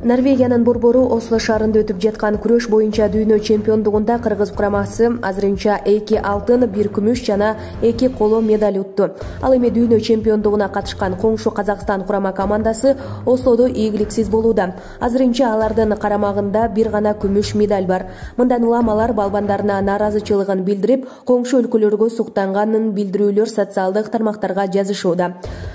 Норвегиянын борбору Осло шаарында өтүп жаткан күрөш боюнча дүйнө чемпиондугунда кыргыз курамасы азырынча 2 алтын, 1 күмүш жана 2 коло медаль утту. Ал эми дүйнө чемпиондугуна катышкан коңшу Казакстан курама командасы Ослодо ийгиликсиз болууда. Азырынча алардын карамагында бир гана күмүш медаль бар. Мындан улам алар балбандарына нааразычылыгын билдирип, коңшу өлкөлөргө суктанганын билдирүүлөр социалдык тармактарга жазышууда.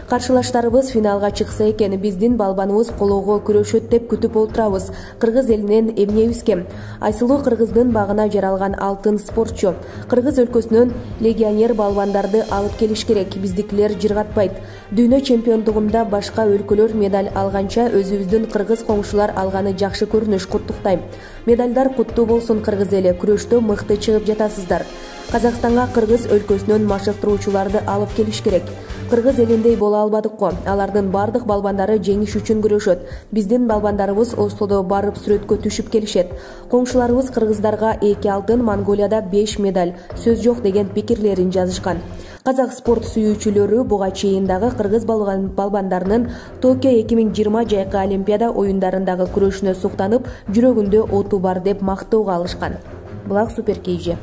Каршылаштарыбыз финалга чыкса экен, биздин балбаныбыз колого күрөшөт деп күтүп отурабыз. Кыргыз элинен эмнебиз кем? Айсылуу Кыргыздын багына жаралган алтын спортчу. Кыргыз өлкөсүнөн легионер балбандарды алып келиш керек. Биздикилер жыргатпайт. Дүйнө чемпиондугунда башка өлкөлөр медаль алганча өзүбүздүн кыргыз коңшулар алганы жакшы көрүнүш. Куттуктайм. Медальдар куттуу болсун кыргыз эли. Күрөштө мыкты чыгып жатасыздар. Казакстанга кыргыз өлкөсүнөн машыктыруучуларды алып келиш керек. Кыргыз элиндей боло албадык го. Алардын бардык балбандары жеңиш үчүн күрөшөт. Биздин балбандарыбыз Ослодо барып сүрөткө түшүп келишет. Коңшуларыбыз кыргыздарга 2 алтын, Монголияда 5 медаль. Сөз жок деген пикирлерин жазышкан. Казак спорт сүйүүчүлөрү буга чейин дагы кыргыз балбандарынын Токио 2020 жайкы Олимпиада оюндарындагы күрөшүнө суктанып, жүрөгүндө оту бар деп мактоого алышкан. Булак Супер KG.